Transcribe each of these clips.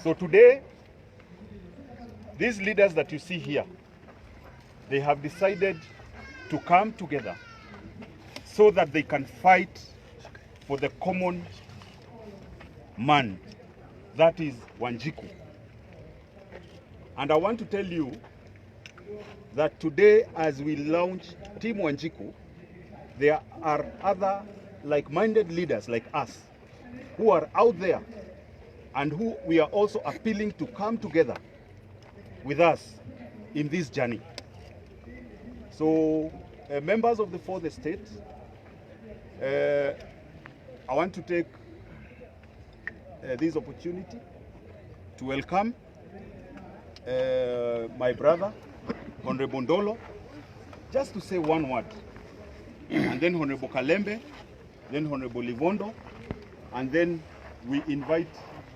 So today, these leaders that you see here, they have decided to come together so that they can fight for the common man, that is Wanjiku. And I want to tell you that today, as we launch Team Wanjiku, there are other like-minded leaders like us who are out there and who we are also appealing to come together with us in this journey. So, members of the fourth estate, I want to take this opportunity to welcome my brother, Honorable Ndolo, just to say one word, and then Honorable Kalembe, then Honorable Livondo, and then we invite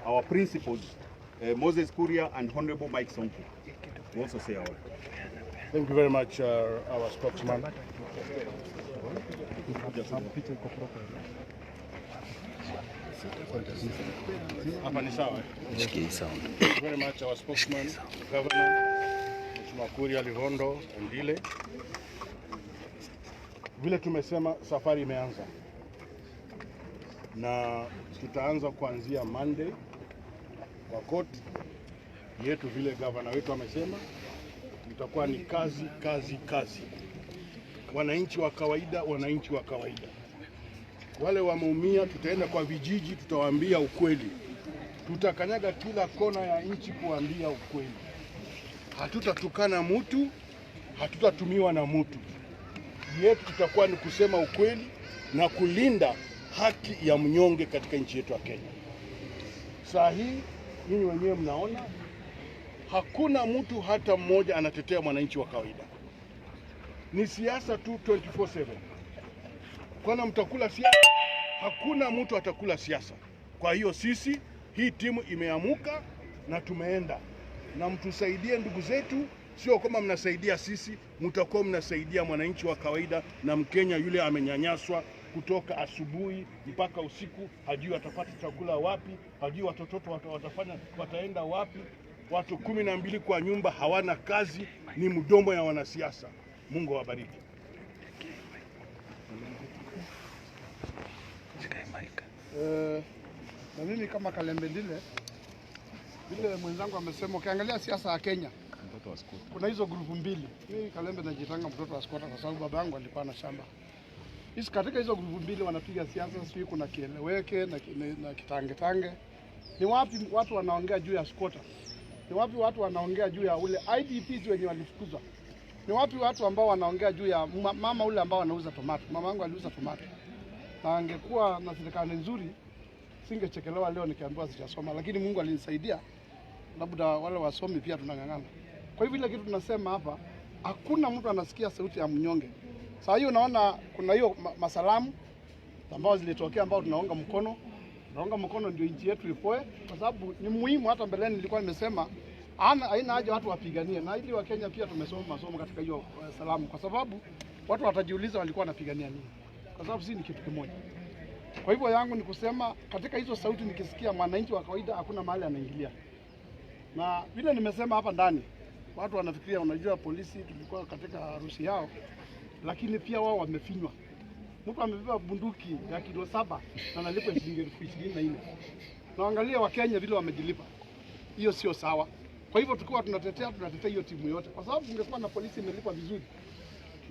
our principals, Moses Kuria and Honorable Mike Sonko, to also say a word. Thank you very much, our spokesman. Thank you very much, our spokesman, Governor, Kuria Livondo and Dile. Vile tumesema, safari imeanza na tutaanza kuanzia Monday kwa koti yetu. Vile gavana wetu amesema, itakuwa ni kazi kazi kazi. Wananchi wa kawaida, wananchi wa kawaida. Wale wameumia, tutaenda kwa vijiji, tutawaambia ukweli. Tutakanyaga kila kona ya nchi kuambia ukweli. Hatutatukana mtu, hatutatumiwa na mtu. Yetu tutakuwa ni kusema ukweli na kulinda haki ya mnyonge katika nchi yetu ya Kenya. Saa hii nyinyi wenyewe mnaona hakuna mtu hata mmoja anatetea mwananchi wa kawaida. Ni siasa tu 24/7. Kwana mtakula siasa, hakuna mtu atakula siasa. Kwa hiyo sisi, hii timu imeamuka na tumeenda. Na mtusaidie ndugu zetu, sio kama mnasaidia sisi, mtakuwa mnasaidia mwananchi wa kawaida na Mkenya yule amenyanyaswa kutoka asubuhi mpaka usiku, hajui atapata chakula wapi, hajui watoto wataenda wapi. Watu 12 kwa nyumba hawana kazi, ni mdomo ya wanasiasa. Mungu awabariki. Na mimi kama Kalembe Ndile, vile mwenzangu amesema, ukiangalia siasa ya Kenya kuna hizo grupu mbili. Mimi Kalembe najitanga mtoto wa skota kwa sababu baba yangu alikuwa na shamba. Katika hizo grupu mbili wanapiga siasa, sio kuna kieleweke na kitange. Ni wapi watu wanaongea juu ya skota? Ni wapi watu wanaongea juu ya ule IDPs wenye walifukuzwa? Ni wapi watu ambao wanaongea juu ya mama ule ambao anauza tomato? Mama yangu aliuza tomato. Na angekuwa na serikali nzuri, singechekelewa leo nikiambiwa sijasoma, lakini Mungu alinisaidia. Labda wale wasomi pia tunang'ang'ana. Kwa hivyo ile kitu tunasema hapa, hakuna mtu anasikia sauti ya mnyonge. Sasa hiyo unaona kuna hiyo masalamu ambao zilitokea ambao tunaunga mkono. Tunaunga mkono ndio nchi yetu ipoe, kwa sababu ni muhimu. Hata mbeleni nilikuwa nimesema haina haja watu wapiganie, na ili wa Kenya pia tumesoma masomo katika hiyo salamu, kwa sababu watu watajiuliza walikuwa wanapigania nini, kwa sababu sisi ni kitu kimoja. Kwa hivyo yangu ni kusema katika hizo sauti nikisikia mwananchi wa kawaida hakuna mahali anaingilia. Na vile nimesema hapa ndani, watu wanafikiria, unajua polisi tulikuwa katika harusi yao, lakini pia wao wamefinywa. Mtu amebeba bunduki ya kilo 7 na analipwa shilingi 24,000. Na angalia wa Kenya vile wamejilipa. Hiyo sio sawa. Kwa hivyo tukiwa tunatetea hiyo timu yote, kwa sababu ungekuwa na polisi imelipwa vizuri.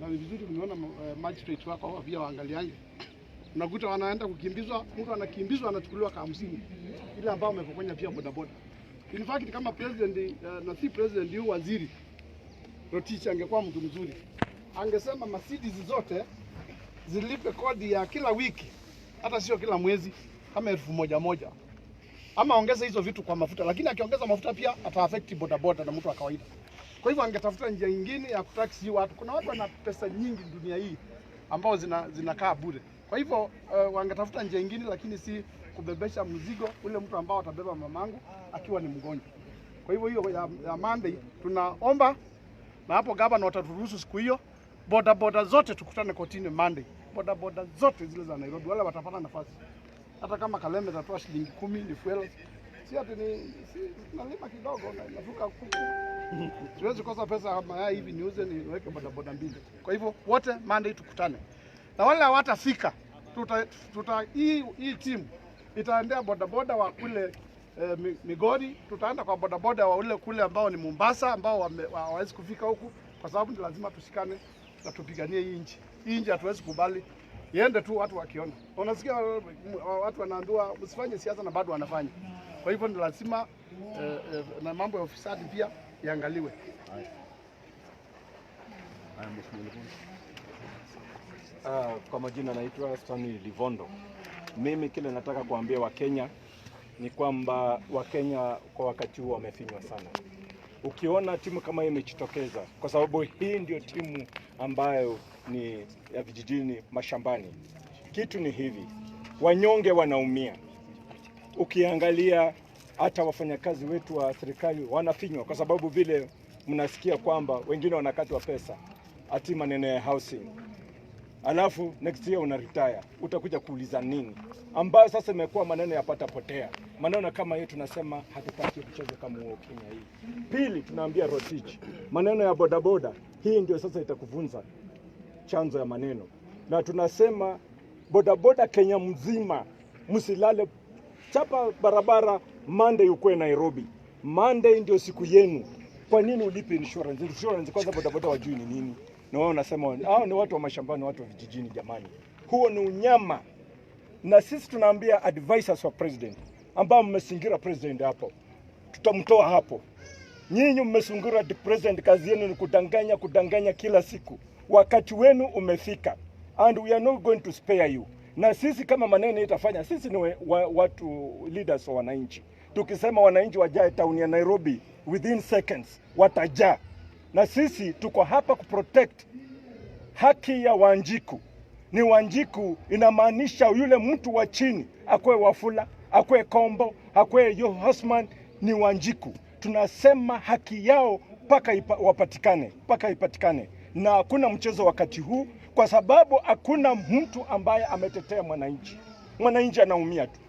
Na ni vizuri tumeona magistrate wako hao pia waangaliange. Unakuta wanaenda kukimbizwa, mtu anakimbizwa anachukuliwa kama 50. Ile ambao wamepokonya pia bodaboda. In fact kama president na si president yu waziri Rotich angekuwa mtu mzuri, angesema Mercedes zote zilipe kodi ya kila wiki, hata sio kila mwezi, kama 1,000 ama ongeza hizo vitu kwa mafuta. Lakini akiongeza mafuta pia ata-affect bodaboda na mtu wa kawaida. Kwa hivyo angetafuta njia nyingine ya kutaxi watu. Kuna watu wana pesa nyingi dunia hii ambao zinakaa bure. Kwa hivyo wangetafuta njia nyingine, lakini si kubebesha mzigo ule mtu ambao atabeba mamangu akiwa ni mgonjwa. Kwa hivyo hiyo ya Monday tunaomba, na hapo gavana wataturuhusu siku hiyo, bodaboda zote tukutane kotini Monday. Bodaboda zote zile za Nairobi wale watapata nafasi. Hata kama Kalembe atatoa shilingi 10 ni fuel, Si ati nalima kidogo na inavuka kuku. Siwezi kosa pesa ya mayai hivi niuze niweke bodaboda mbili. Kwa hivyo wote Monday tukutane. Na wale hawatafika hii timu itaendea bodaboda wa kule Migori, tutaenda kwa bodaboda wa ule kule ambao ni Mombasa ambao hawawezi kufika huku kwa sababu ni lazima tushikane na tupiganie hii nchi. Hii nchi hatuwezi kubali iende tu watu wakiona. Unasikia watu wanaambiwa msifanye siasa na bado wanafanya. Kwa hivyo ni lazima na mambo ya ufisadi pia iangaliwe. Kwa majina naitwa Stanley Livondo. Mimi kile nataka kuambia Wakenya ni kwamba Wakenya kwa wakati huu wamefinywa sana. Ukiona timu kama hii imejitokeza, kwa sababu hii ndio timu ambayo ni ya vijijini, mashambani. Kitu ni hivi, wanyonge wanaumia. Ukiangalia hata wafanyakazi wetu wa serikali wanafinywa kwa sababu vile mnasikia kwamba wengine wanakatwa pesa ati maneno ya housing. Alafu next year una retire, utakuja kuuliza nini? Ambayo sasa imekuwa maneno yapata potea. Maneno kama hiyo tunasema hatutaki kucheza kama huo Kenya hii. Pili tunaambia Rotich, maneno ya bodaboda, hii ndio sasa itakuvunza chanzo ya maneno. Na tunasema bodaboda Kenya mzima, msilale, chapa barabara Monday ukwe Nairobi. Monday ndio siku yenu. Kwa nini ulipe insurance? Insurance kwanza bodaboda wajui ni nini? Na wao wanasema hao ni watu wa mashambani, watu wa vijijini. Jamani, huo ni unyama. Na sisi tunaambia advisors wa president ambao mmesingira president hapo, tutamtoa hapo. Nyinyi mmesingira president, kazi yenu ni kudanganya kila siku. Wakati wenu umefika and we are not going to spare you. Na sisi kama maneno itafanya, sisi ni watu leaders wa wananchi. Tukisema wananchi wajae town ya Nairobi within seconds watajaa. Na sisi tuko hapa kuprotect haki ya Wanjiku. Ni Wanjiku inamaanisha yule mtu wa chini, akwe Wafula, akwe Kombo, akwe Hosman, ni Wanjiku. Tunasema haki yao paka ipatikane. Na hakuna mchezo wakati huu kwa sababu hakuna mtu ambaye ametetea mwananchi. Mwananchi anaumia tu.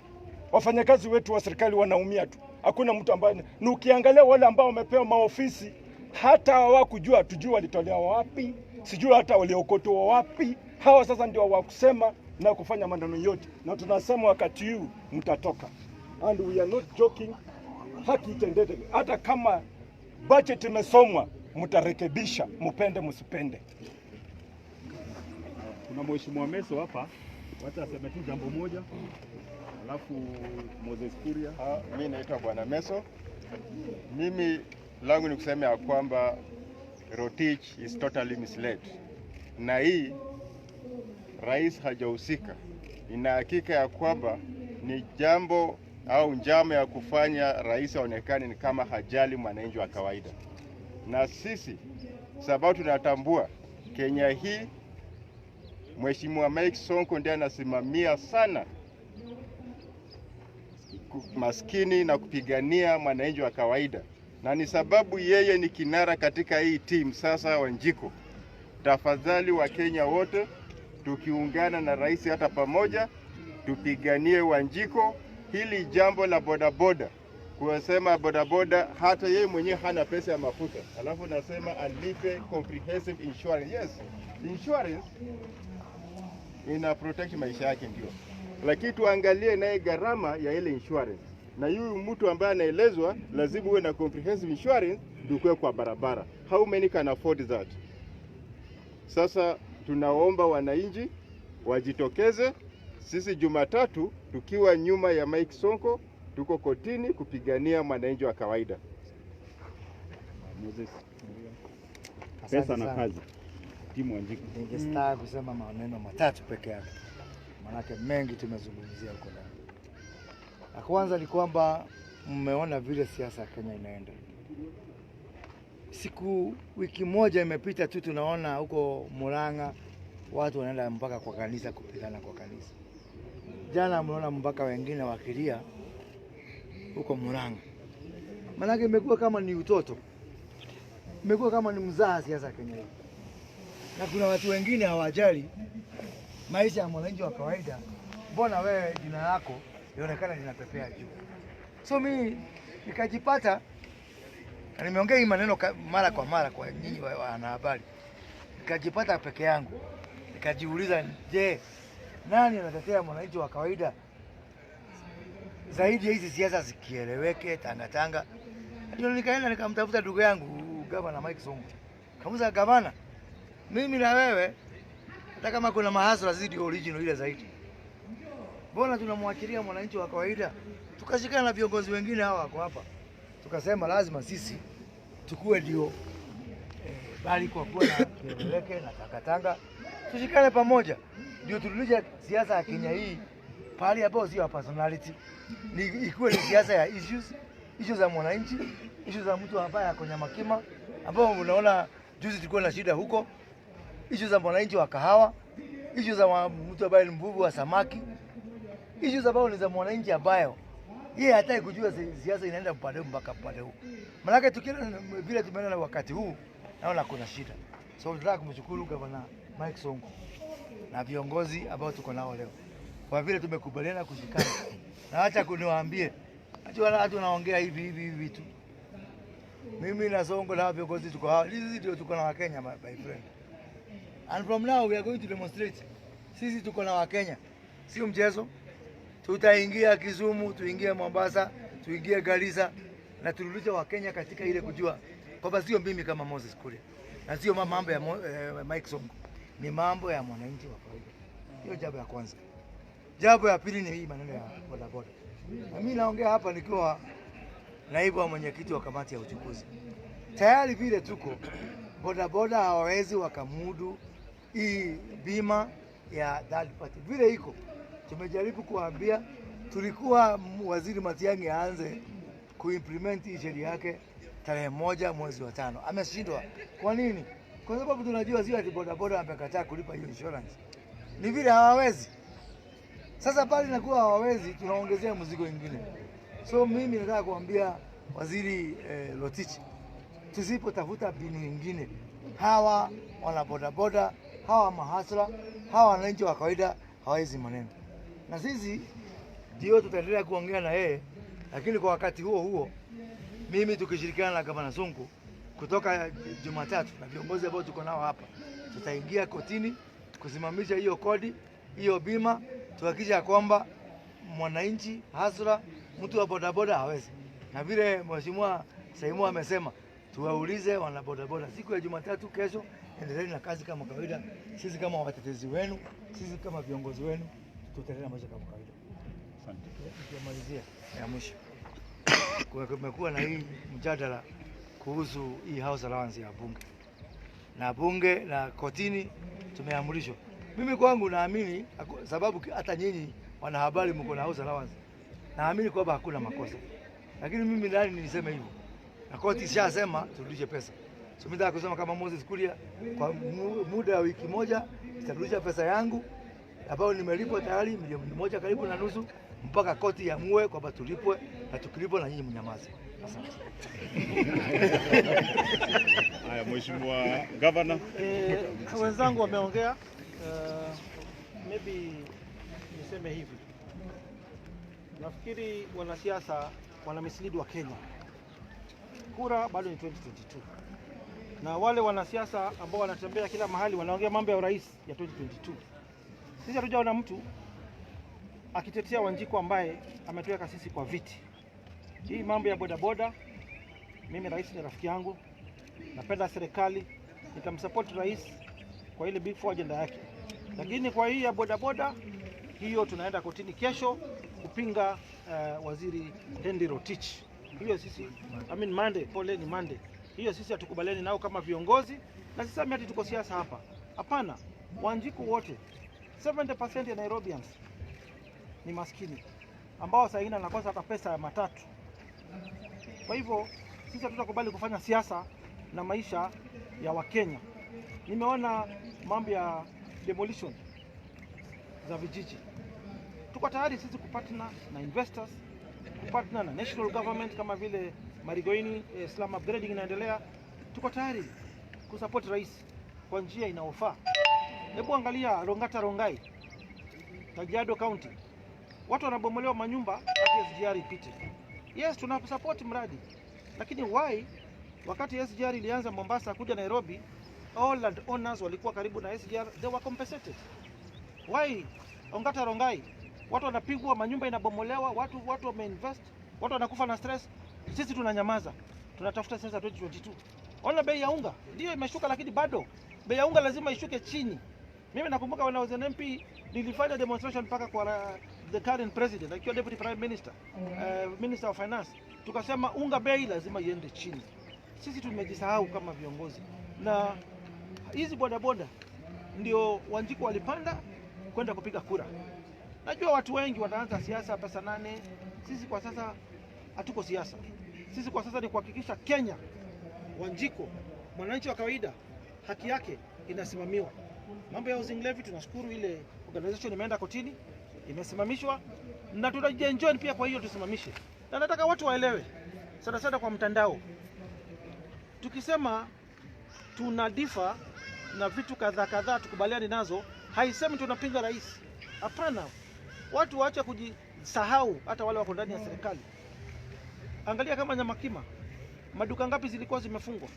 Wafanyakazi wetu wa serikali wanaumia tu. Hakuna mtu ambaye, na ukiangalia wale ambao wamepewa maofisi hata hawakujua, tujua walitolewa wapi, sijui hata waliokotwa wapi. Hawa sasa ndio wa kusema na kufanya maneno yote. Na tunasema wakati huu mtatoka. And we are not joking. Haki itendeke. Hata kama budget imesomwa, mtarekebisha, mpende msipende. Kuna mheshimiwa Meso hapa, wacha aseme tu jambo moja. Alafu Moses Kuria. Mimi naitwa Bwana Meso. Mimi langu ni kusema ya kwamba Rotich is totally misled. Na hii rais hajahusika. Ina hakika ya kwamba ni jambo au njama ya kufanya rais aonekane ni kama hajali mwananchi wa kawaida. Na sisi sababu tunatambua Kenya hii Mheshimiwa Mike Sonko ndiye anasimamia sana maskini na kupigania mwananchi wa kawaida. Na ni sababu yeye ni kinara katika hii team sasa Wanjiku. Tafadhali wa Kenya wote tukiungana na rais hata pamoja tupiganie Wanjiku. Hili jambo la bodaboda, kusema bodaboda hata yeye mwenyewe hana pesa ya mafuta, alafu nasema alipe comprehensive insurance. Yes, insurance ina protect maisha yake ndio, lakini tuangalie naye gharama ya ile insurance. Na huyu mtu ambaye anaelezwa lazima uwe na comprehensive insurance ndio kwa barabara. How many can afford that? Sasa tunaomba wananchi wajitokeze. Sisi Jumatatu tukiwa nyuma ya Mike Sonko tuko kotini kupigania mwananchi wa kawaida. Moses. Pesa na kazi. Timu Wanjiku. Ningetaka kusema maneno matatu peke yake. Maana mengi tumezungumzia huko ndani. La kwanza ni kwamba mmeona vile siasa ya Kenya inaenda. Wiki moja imepita tu tunaona huko Murang'a watu wanaenda mpaka kwa kanisa kupigana kwa kanisa. Jana mnaona mpaka wengine wakilia huko Murang'a. Maana imekuwa kama ni utoto. Imekuwa kama ni mzaha siasa Kenya hii. Na kuna watu wengine hawajali maisha ya mwananchi wa kawaida. Mbona wewe jina lako lionekana linapepea juu? So mimi nikajipata na nimeongea hii maneno mara kwa mara kwa nyinyi wanahabari. Nikajipata peke yangu. Nikajiuliza, je, nani anatetea mwananchi wa kawaida zaidi ya hizi siasa zikieleweke tanga? Ndio nikaenda nikamtafuta ndugu yangu gavana Mike Sonko. Kamuza, gavana, mimi na wewe hata kama kuna mahasla zidi original ile zaidi, mbona tunamwachilia mwananchi wa kawaida? Tukashikana na viongozi wengine hawa wako hapa, tukasema lazima sisi tukue ndio bali kwa kuwa na kieleweke na tanga, tushikane pamoja ndio turudishe siasa ya Kenya hii pale hapo, sio personality, ni ikuwe ni siasa ya issues za mwananchi, issues za mtu ambaye ako Nyamakima, ambao unaona juzi tulikuwa na shida huko, issues za mwananchi wa kahawa, issues za mtu ambaye ni mvuvi wa samaki, issues ambazo ni za mwananchi ambayo yeye hataki kujua siasa inaenda upande mpaka upande huu. Maana tukiona vile tumeona wakati huu, naona kuna shida. So tunataka kumshukuru gavana Mike Sonko na viongozi ambao tuko nao leo, kwa vile tumekubaliana kushikana. Na acha kuniwaambie, hata naongea hivi tu. Mimi na Sonko na viongozi tuko hao. Sisi ndio tuko na Wakenya, my friend. And from now we are going to demonstrate. Sisi tuko na Wakenya. Sio mchezo. Tutaingia Kisumu, tuingie Mombasa, tuingie Garissa na turudishe Wakenya katika ile kujua kwamba sio mimi kama Moses Kuria. Na sio mambo ya Mike Sonko. Ni mambo ya mwananchi wa kawaida. Hiyo jambo ya kwanza. Jambo ya pili ni hii maneno ya bodaboda. Na mimi naongea hapa nikiwa naibu wa mwenyekiti wa kamati ya uchukuzi. Tayari vile tuko bodaboda hawawezi wakamudu hii bima ya third party. Vile iko tumejaribu kuambia, tulikuwa waziri Matiang'i aanze kuimplement hii sheria yake tarehe 1 mwezi wa 5. Ameshindwa. Kwa nini? Kwa sababu tunajua sio ati bodaboda amekataa kulipa hiyo insurance. Ni vile hawawezi. Sasa pale inakuwa hawawezi, tunaongezea mzigo mwingine. So mimi nataka kuambia waziri Rotich, tusipotafuta mbinu nyingine, hawa wana bodaboda, hawa mahasla, hawa wananchi wa kawaida hawezi maneno. Na sisi ndio tutaendelea kuongea na yeye, lakini kwa wakati huo mimi tukishirikiana na gavana Sonko kutoka Jumatatu na viongozi ambao tuko nao hapa, tutaingia kotini kusimamisha hiyo kodi, hiyo bima, tuhakikisha kwamba mwananchi hasra mtu wa bodaboda hawezi. Na vile Mheshimiwa Saimu amesema, tuwaulize wana bodaboda siku ya Jumatatu kesho, endeleeni na kazi kama kawaida. Sisi kama watetezi wenu, sisi kama viongozi wenu, tutaendelea maisha kama kawaida. Asante. Tukimalizia ya mwisho, kumekuwa na hii mjadala kuhusu hii house allowance ya bunge na kotini tumeamrishwa. Mimi kwangu naamini, sababu hata nyinyi wanahabari mko na house allowance, naamini kwamba hakuna makosa. Lakini mimi ndani niseme hivyo, na koti ishasema turudishe pesa. So mimi nataka kusema kama Moses Kuria, kwa muda wa wiki moja nitarudisha pesa yangu ambayo nimelipwa tayari milioni 1 karibu na nusu, mpaka koti iamue kwamba tulipwe, na tukilipwa na nyinyi mnyamaze. Asante. Haya, Mheshimiwa Governor. Wenzangu wameongea, maybe niseme hivi. Nafikiri wanasiasa wana mislead wa Kenya. Kura bado ni 2022. Na wale wanasiasa ambao wanatembea kila mahali wanaongea mambo ya urais ya 2022. Sisi hatujaona mtu akitetea Wanjiku ambaye ametuweka sisi kwa viti. Hii mambo ya bodaboda, mimi rais ni rafiki yangu, napenda serikali, nitamsupport rais kwa ile big four agenda yake. Lakini kwa hii ya bodaboda, hiyo tunaenda kotini kesho kupinga waziri Henry Rotich. Hiyo sisi, Monday, pole ni Monday. Hiyo sisi hatukubaliani nao kama viongozi, na sisi ati tuko siasa hapa. Hapana, Wanjiku wote 70% ya Nairobians ni maskini ambao sasa hivi wanakosa hata pesa ya matatu. Kwa hivyo sisi hatutakubali kufanya siasa na maisha ya Wakenya. Nimeona mambo ya demolition za vijiji. Tuko tayari sisi kupartner na investors, kupartner na national government kama vile Marigoini slum upgrading inaendelea. Tuko tayari kusupport rais kwa njia inayofaa. Hebu angalia Rongata Rongai, Kajiado County. Watu wanabomolewa manyumba hadi SGR ipite. Yes, tuna support mradi. Lakini why wakati SGR ilianza Mombasa kuja Nairobi, all land owners walikuwa karibu na SGR, they were compensated. Why Ongata Rongai watu wanapigwa, manyumba inabomolewa, watu wameinvest, watu wanakufa na stress, sisi tunanyamaza. Tunatafuta sasa 2022. Ona bei ya unga ndio imeshuka, lakini bado bei ya unga lazima ishuke chini. Mimi nakumbuka when I was an MP nilifanya demonstration mpaka kwa the current president akiwa deputy prime minister, minister of finance, tukasema unga bei lazima iende chini. Sisi tumejisahau kama viongozi, na hizi bodaboda ndio Wanjiku walipanda kwenda kupiga kura. Najua watu wengi wanaanza siasa pesa nane. Sisi kwa sasa hatuko siasa. Sisi kwa sasa ni kuhakikisha Kenya, Wanjiku, mwananchi wa kawaida, haki yake inasimamiwa. Mambo ya housing levy tunashukuru ile organization imeenda kotini, imesimamishwa, na tutajienjoy pia kwa hiyo tusimamishe. Na nataka watu waelewe sana kwa mtandao, tukisema tunadifa na vitu kadhaa tukubaliani nazo, haisemi tunapinga rais. Hapana, watu waache kujisahau, hata wale wako ndani ya serikali. Angalia kama Nyamakima, maduka ngapi zilikuwa zimefungwa,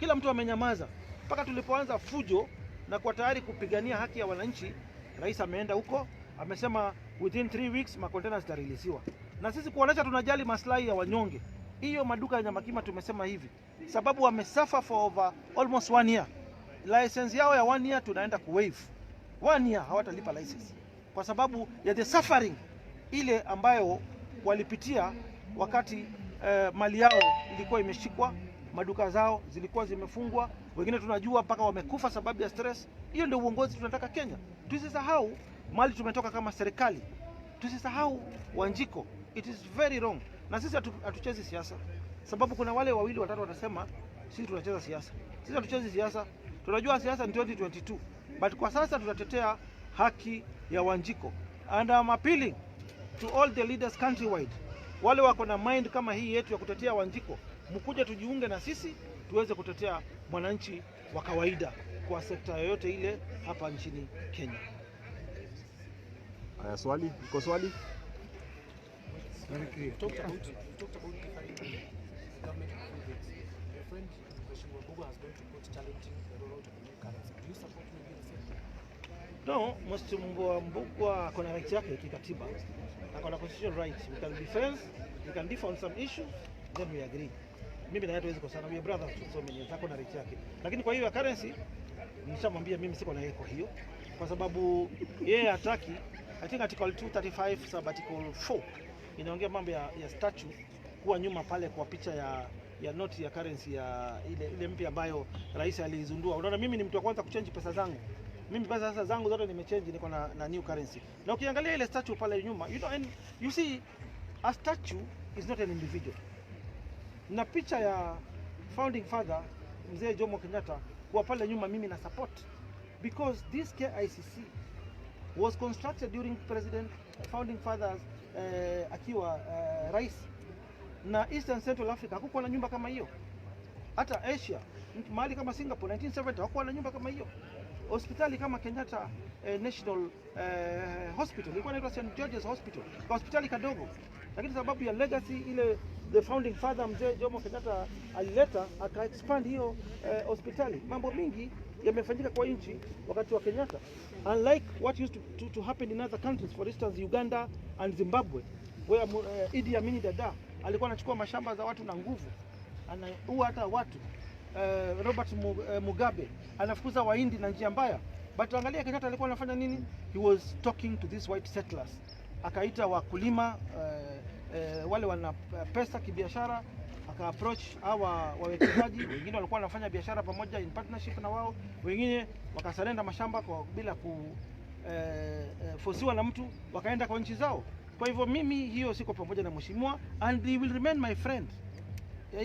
kila mtu amenyamaza mpaka tulipoanza fujo na kwa tayari kupigania haki ya wananchi. Rais ameenda huko, amesema within 3 weeks makontena zitareleasiwa. Na sisi kuonesha tunajali maslahi ya wanyonge, hiyo maduka ya Nyamakima tumesema hivi, sababu wamesuffer for over almost 1 year. License yao ya 1 year tunaenda kuwaive. 1 year hawatalipa license kwa sababu ya the suffering ile ambayo walipitia wakati mali yao ilikuwa imeshikwa, maduka zao zilikuwa zimefungwa, wengine tunajua mpaka wamekufa sababu ya stress. Hiyo ndio uongozi tunataka Kenya. Tusisahau mali tumetoka kama serikali, tusisahau Wanjiko. It is very wrong. Na sisi hatuchezi siasa, sababu kuna wale wawili watatu watasema sisi tunacheza siasa. Sisi hatuchezi siasa, tunajua siasa ni 2022, but kwa sasa tutatetea haki ya Wanjiko. And I'm appealing to all the leaders countrywide, wale wako na mind kama hii yetu ya kutetea Wanjiko, mkuje tujiunge na sisi tuweze kutetea mwananchi wa kawaida kwa sekta yoyote ile hapa nchini Kenya. Swali, iko swali? Talked about defining government projects. Your friend Mheshimiwa Mbugo has going to put challenging the rollout of the new currency. Do you support maybe the same? No, Mheshimiwa Mbugo akona right yake kikatiba, akona constitutional right. We can be friends, we can differ on some issues, then we agree. Mimi na yeye tuwezi kosana, we are brothers to so many, akona right yake. Lakini kwa hiyo ya currency nishamwambia mimi siko na yeye kwa hiyo, kwa sababu yeye hataki. I think article 235 sub article 4 inaongea mambo ya statue kuwa nyuma pale kwa picha ya noti ya currency ya ile mpya ambayo rais alizindua. Unaona, mimi ni mtu wa kwanza kuchange pesa zangu. Mimi pesa sasa zangu zote nimechange, niko na new currency. Na ukiangalia ile statue pale nyuma, you know, and you see a statue is not an individual. Na picha ya founding father Mzee Jomo Kenyatta kwa pale nyuma mimi na support, because this KICC was constructed during President founding fathers akiwa rais, na Eastern Central Africa hakukuwa na nyumba kama hiyo. Hata Asia mahali kama Singapore 1970 hakukuwa na nyumba kama hiyo. Hospitali kama Kenyatta National Hospital ilikuwa inaitwa St George's Hospital, kwa hospitali kadogo, lakini sababu ya legacy ile the founding father Mzee Jomo Kenyatta alileta aka expand hiyo hospitali. Mambo mingi yamefanyika kwa nchi wakati wa Kenyatta, unlike what used to happen in other countries, for instance Uganda and Zimbabwe, where Idi Amin Dada alikuwa anachukua mashamba za watu na nguvu, anaua hata watu. Robert Mugabe anafukuza Wahindi na njia mbaya, but angalia Kenyatta alikuwa anafanya nini? He was talking to these white settlers, akaita wakulima wale wana pesa kibiashara, aka approach hawa wawekezaji wengine walikuwa wanafanya biashara pamoja in partnership na wao, wengine wakasalenda mashamba kwa bila forsiwa na mtu, wakaenda kwa nchi zao. Kwa hivyo mimi hiyo siko pamoja na mheshimiwa, and he will remain my friend.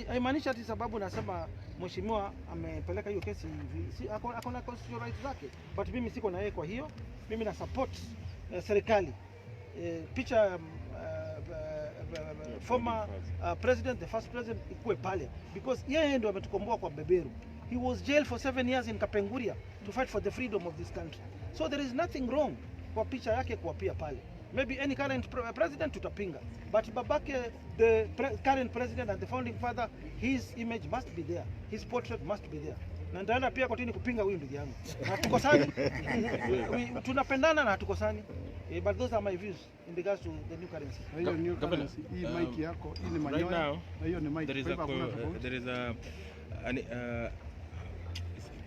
Haimaanisha ati sababu nasema mheshimiwa amepeleka hiyo kesi hivi, akona constitutional rights zake, but mimi siko na yeye kwa hiyo. Mimi na support serikali. Picha former president, the first president ikuwe pale, because yeye ndio ametukomboa kwa beberu. He was jailed for 7 years in Kapenguria to fight for the freedom of this country. So there is nothing wrong kwa picha yake kuwa pia pale. maybe any current president tutapinga, but babake, the current president and the founding father, his image must be there, his portrait must be there. Na ndaenda pia kotini kupinga huyu ndugu yangu. Na hatukosani. Tunapendana na hatukosani. But those are my views in regards to the new currency. Hiyo new currency, hii mic yako, hii ni manyoya. Right now, na hiyo ni mic. there is a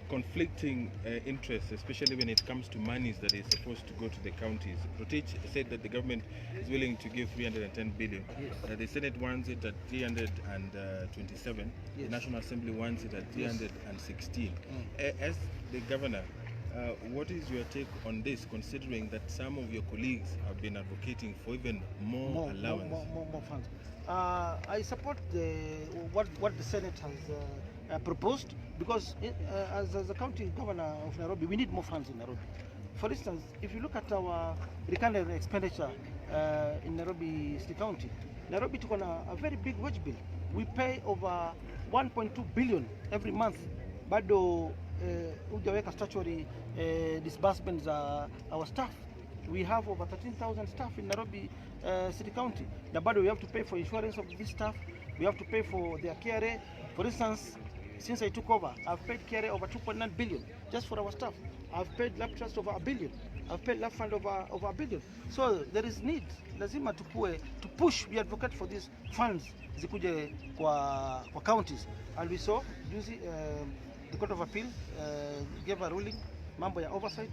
conflicting interests, especially when it comes to monies that is supposed to go to the counties. Rotich said that the government is willing to give 310 billion. Yes. The Senate wants it at 327. Yes. The National Assembly wants it at 316. As the governor, what is your take on this, considering that some of your colleagues have been advocating for even more allowance? More funds. I support what the Senate has proposed, because as a county governor of Nairobi, we need more funds in Nairobi. For instance, if you look at our recurrent expenditure in Nairobi City County, Nairobi took on a very big wage bill. We pay over 1.2 billion every month. Bado hujaweka statutory disbursements our staff. We have over 13,000 staff in Nairobi City County. Na bado we have to pay for insurance of this staff. We have to pay for their KRA. For instance, since I took over, I've paid KRA over 2.9 billion just for our staff. I've paid lab trust over $1 billion. I've paid lab fund over $1 billion. So there is need, lazima to push, we advocate for these funds zikuje kwa counties. And we saw juzi the Court of Appeal gave a ruling, mambo ya oversight.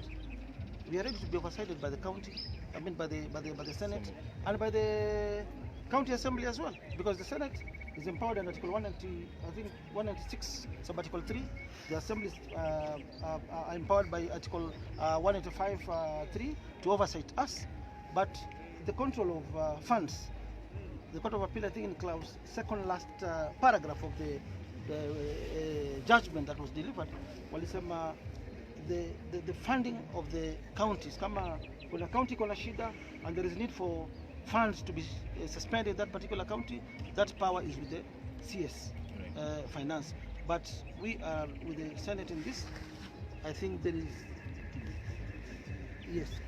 We are ready to be oversighted by the county, I mean by the Senate and by the County Assembly as well, because the Senate is empowered under Article 196, sub-Article 3. The Assemblies are empowered by Article 185(3) to oversight us. But the control of funds, the Court of Appeal, I think in clause second last paragraph of the judgment that was delivered, walisema the funding of the counties, kama kuna county kuna shida and there is need for funds to be suspended in that particular county, that power is with the CS finance. But we are with the Senate in this. I think there is, yes,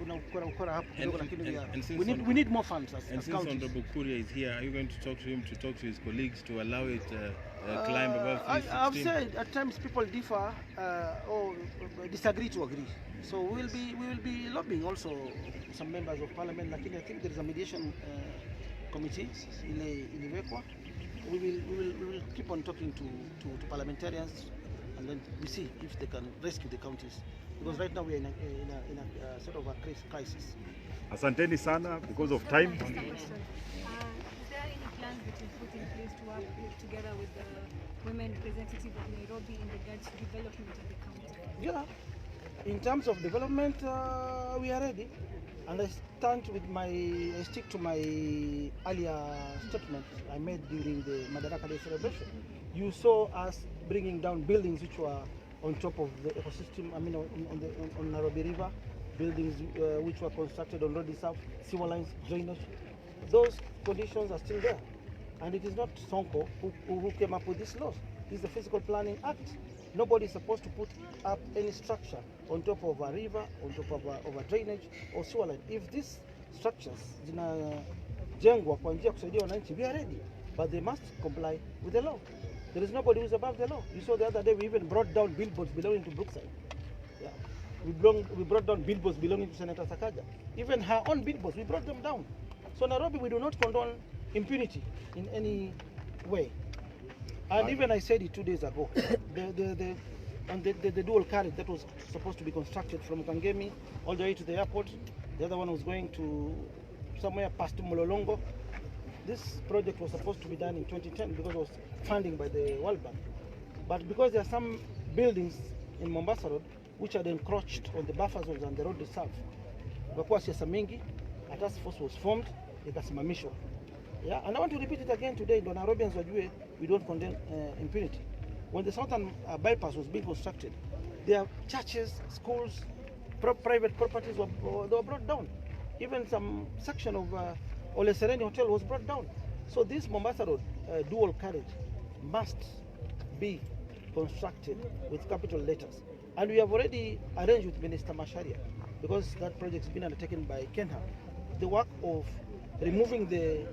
we need more funds as since counties. Honorable Kuria is here, are you going to talk to him, to talk to his colleagues to allow it climb above 316? I've said at times people differ or disagree to agree. So we will be lobbying also some members of parliament. Lakini I think there is a mediation committee iliwekwa. We will keep on talking to parliamentarians, and then we see if they can rescue the counties, because right now we are in a sort of a crisis. Asanteni sana because of time. Is there any plans that you put in place to work together with the women representative of Nairobi in regards to development of the county? Yeah, in terms of development, we are ready, and I stick to my earlier statement I made during the Madaraka Day celebration. You saw us bringing down buildings which were on top of the ecosystem. I mean, on Nairobi River, buildings which were constructed on road itself, sewer lines, drainage. Those conditions are still there, and it is not Sonko who came up with this law. This is the Physical Planning Act. Nobody is supposed to put up any structure on top of a river, on top of a drainage or sewer line. If these structures zinajengwa kwa njia kusaidia wananchi, we are ready, but they must comply with the law. There is nobody who is above the law. You saw the other day we even brought down billboards belonging to Brookside. Yeah. We brought down billboards belonging to Senator Sakaja. Even her own billboards, we brought them down. So Nairobi, we do not condone impunity in any way. And even I said it 2 days ago, the dual carriage that was supposed to be constructed from Kangemi all the way to the airport, the other one was going to somewhere past Mololongo. This project was supposed to be done in 2010 because it was funding by the World Bank. But because there are some buildings in Mombasa Road which had encroached on the buffer zones and the road itself, kwa siasa mingi, a task force was formed, ikasimamishwa. Yeah, and I want to repeat it again today, ndo Nairobians wajue we don't condemn impunity. When the southern bypass was being constructed, there are churches, schools, private properties they were brought down. Even some section of Ole Sereni Hotel was brought down. So this Mombasa Road dual carriage must be constructed with capital letters. And we have already arranged with Minister Macharia, because that project has been undertaken by Kenya. the work of removing the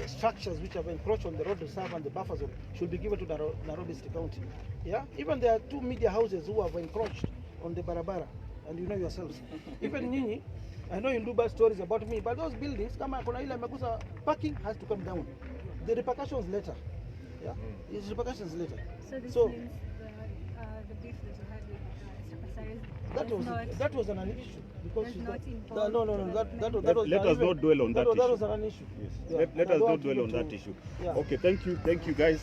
structures which have encroached on the road reserve and the buffer zone should be given to Nairobi City County. Yeah, even there are 2 media houses who have encroached on the barabara, and you know yourselves. Even Nyinyi, I know you do bad stories about me, but those buildings, kama kuna ile magusa, parking has to come down. The repercussions later. Yeah, it's repercussions later. So this So means the beef that you had with Mr. that was an issue because does she's not the- involve no, that was Let us not dwell on that that issue. was an issue. Yes. Yeah. Let I us don't not dwell want on to- that issue. Yeah. Okay, thank you guys.